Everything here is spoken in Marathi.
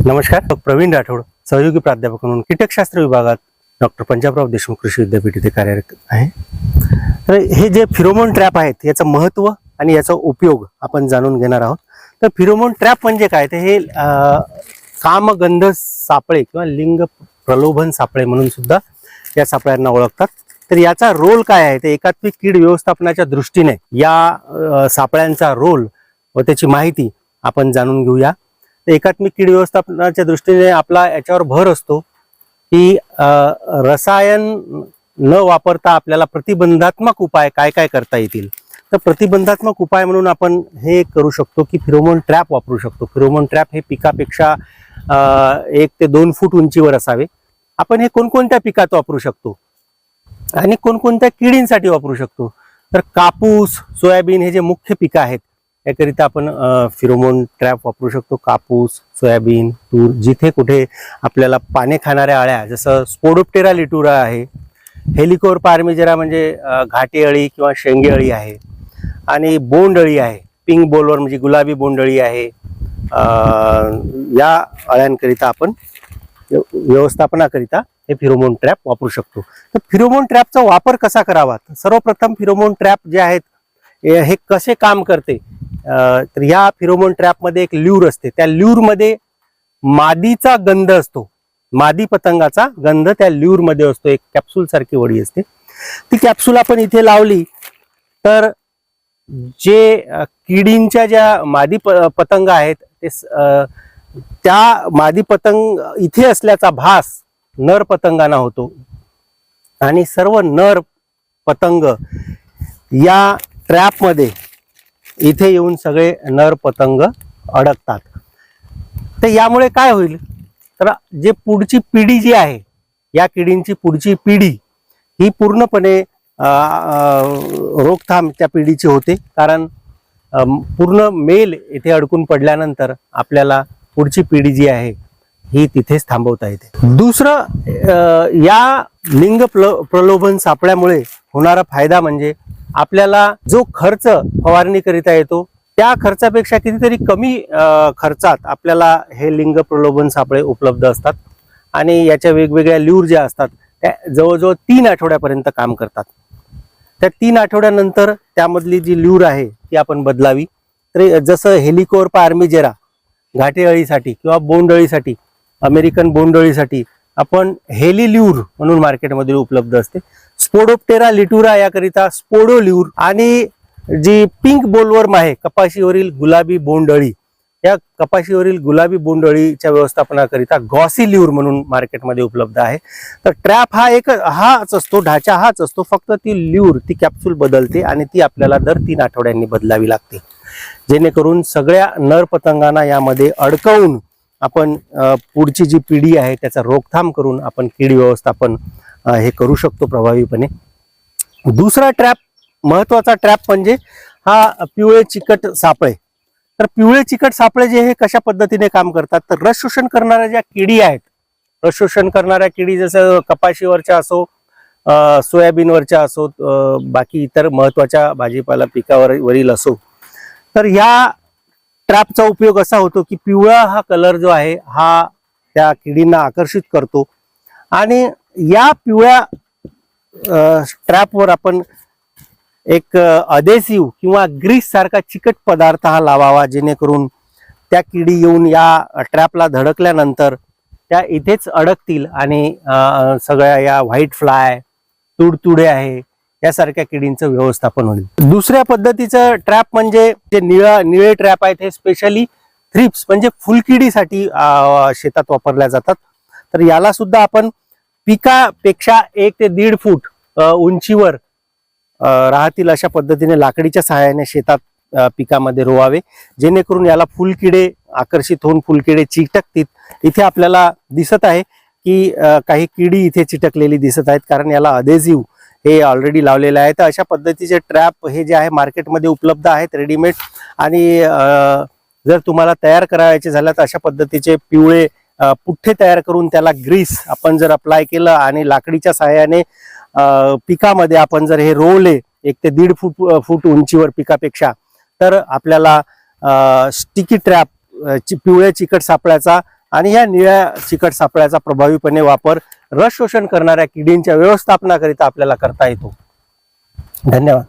नमस्कार, प्रवीण राठोड, सहयोगी प्राध्यापक म्हणून कीटकशास्त्र विभागात डॉक्टर पंजाबराव देशमुख कृषी विद्यापीठ इथे कार्यरत आहे. तर हे जे फिरोमोन ट्रॅप आहेत याचं महत्त्व आणि याचा उपयोग आपण जाणून घेणार आहोत. तर फिरोमोन ट्रॅप म्हणजे काय, तर हे कामगंध सापळे किंवा लिंग प्रलोभन सापळे म्हणून सुद्धा या सापळ्यांना ओळखतात. तर याचा रोल काय आहे, ते एकात्मिक कीड व्यवस्थापनाच्या दृष्टीने या सापळ्यांचा रोल व त्याची माहिती आपण जाणून घेऊया. एकात्मिक कीड व्यवस्थापनाच्या दृष्टीने आपला याच्यावर भर असतो की रसायन न वापरता आपल्याला प्रतिबंधात्मक उपाय काय काय करता येतील. तर प्रतिबंधात्मक उपाय म्हणून आपण हे करू शकतो की फिरोमोन ट्रॅप वापरू शकतो. फिरोमोन ट्रॅप हे पिकापेक्षा 1 ते 2 फूट उंचीवर असावे. आपण हे कोणकोणत्या पिकात वापरू शकतो आणि कोणकोणत्या किडींसाठी वापरू शकतो. तर कापूस, सोयाबीन हे जे मुख्य पिकं आहेत याकरिता आपण फिरोमोन ट्रॅप वापरू शकतो. कापूस, सोयाबीन, तूर, जिथे कुठे आपल्याला पाने खाणाऱ्या अळ्या जसं स्पोडोप्टेरा लिटुरा आहे, हेलिकोर पार्मिजेरा म्हणजे घाटी अळी किंवा शेंगे अळी आहे, आणि बोंड अळी आहे, पिंक बोलवर म्हणजे गुलाबी बोंड अळी आहे. या अळ्यांकरिता आपण व्यवस्थापनाकरिता हे फिरोमोन ट्रॅप वापरू शकतो. तर फिरोमोन ट्रॅपचा वापर कसा करावा. सर्वप्रथम फिरोमोन ट्रॅप जे आहेत हे कसे काम करते, तर ह्या फिरोमोन ट्रॅप मध्ये एक ल्यूर असते. त्या ल्यूर मध्ये मादीचा गंध असतो. मादी पतंगाचा गंध त्या ल्यूर मध्ये असतो. एक कॅप्सूल सारखी वडी असते. ती कॅप्सूल आपण इथे लावली तर जे किडींच्या ज्या मादी पतंग आहेत ते त्या मादी पतंग इथे असल्याचा भास नर पतंगांना होतो आणि सर्व नर पतंग या ट्रॅप मध्ये इथे येऊन सगळे नर पतंग अडकतात. तर यामुळे काय होईल, तर जे पुढची पिढी जी आहे या किडींची पुढची पिढी ही पूर्णपणे रोकथाम त्या पिढीची होते. कारण पूर्ण मेल इथे अडकून पडल्यानंतर आपल्याला पुढची पिढी जी आहे ही तिथेच थांबवता येते. दुसरं, या लिंग प्रलोभन सापळ्यामुळे होणारा फायदा म्हणजे आपल्याला जो खर्च फवारणी करिता येतो त्या खर्चापेक्षा कितीतरी कमी खर्चात आपल्याला हे लिंग प्रलोभन सापळे उपलब्ध असतात. आणि याच्या वेगवेगळ्या ल्यूर ज्या असतात त्या जवळजवळ 3 आठवड्यापर्यंत काम करतात. त्या 3 आठवड्यानंतर त्यामधली जी ल्यूर आहे ती आपण बदलावी. तर जसं हेलिकोर पार्मिजेरा घाटे अळीसाठी किंवा बोंड अळीसाठी, अमेरिकन बोंड अळीसाठी आपण हेली ल्यूर म्हणून मार्केटमध्ये उपलब्ध असते. स्पोडोप्टेरा लिटुरा याकरिता स्पोडो ल्यूर, आणि जी पिंक बोलवर्म आहे कपाशीवरील गुलाबी बोंड अळी, या कपाशीवरील गुलाबी बोंड अळीच्या व्यवस्थापनाकरिता गॉसी ल्यूर म्हणून मार्केटमध्ये उपलब्ध आहे. तर ट्रॅप हाच असतो, ढाचा हाच असतो, फक्त ती ल्यूर, ती कॅप्सूल बदलते आणि ती आपल्याला दर 3 आठवड्यांनी बदलावी लागते, जेणेकरून सगळ्या नर पतंगांना यामध्ये अडकवून आपण पुढची जी पिढी आहे त्याचा रोकथाम करून आपण कीड व्यवस्थापन हे करू शकतो प्रभावीपणे. दुसरा ट्रॅप, महत्वाचा ट्रॅप म्हणजे हा पिवळे चिकट सापळे. तर पिवळे चिकट सापळे जे हे कशा पद्धतीने काम करतात, तर रस शोषण करणाऱ्या ज्या किडी आहेत, रस शोषण करणाऱ्या किडी जसं कपाशीवरच्या असो, सोयाबीनवरच्या असो, बाकी इतर महत्वाच्या भाजीपाला पिकावरील असो, तर ह्या ट्रॅपचा उपयोग असा होतो की पिवळा हा कलर जो आहे हा त्या किडींना आकर्षित करतो. आणि या पिवळ्या ट्रॅपवर आपण एक अधेसिव्ह किंवा ग्रीस सारखा चिकट पदार्थ हा लावावा, जेणेकरून त्या किडी येऊन या ट्रॅपला धडकल्यानंतर त्या इथेच अडकतील आणि सगळ्या या व्हाईट फ्लाय, तुडतुडे आहे यासारख्या किडींचं व्यवस्थापन होईल. दुसऱ्या पद्धतीचं ट्रॅप म्हणजे जे निळे ट्रॅप आहेत हे स्पेशली थ्रिप्स म्हणजे फुलकिडीसाठी शेतात वापरल्या जातात. तर याला सुद्धा आपण पिकापेक्षा 1 ते 1.5 फूट उंचीवर राहतील अशा पद्धतीने लाकडीच्या सहाय्याने शेतात पिकामध्ये रोवावे, जेणेकरून याला फुलकिडे आकर्षित होऊन फुलकिडे चिटकतील. इथे आपल्याला दिसत आहे की काही किडी इथे चिटकलेली दिसत आहेत, कारण याला अधेसिव्ह हे ऑलरेडी लावलेलं आहे. तर अशा पद्धतीचे ट्रॅप हे जे आहे मार्केटमध्ये उपलब्ध आहेत रेडीमेड. आणि जर तुम्हाला तयार करायचे झाले तर अशा पद्धतीचे पिवळे पुठ्ठे तयार करून त्याला ग्रीस आपण जर अप्लाय केलं आणि लाकडीच्या सहाय्याने पिकामध्ये आपण जर हे रोवले 1 ते 1.5 फूट उंचीवर पिकापेक्षा, तर आपल्याला स्टिकी ट्रॅप पिवळ्या चिकट सापळ्याचा आणि ह्या निळ्या चिकट सापळ्याचा प्रभावीपणे वापर रस शोषण करणाऱ्या किडींच्या व्यवस्थापनाकरिता आपल्याला करता येतो. धन्यवाद.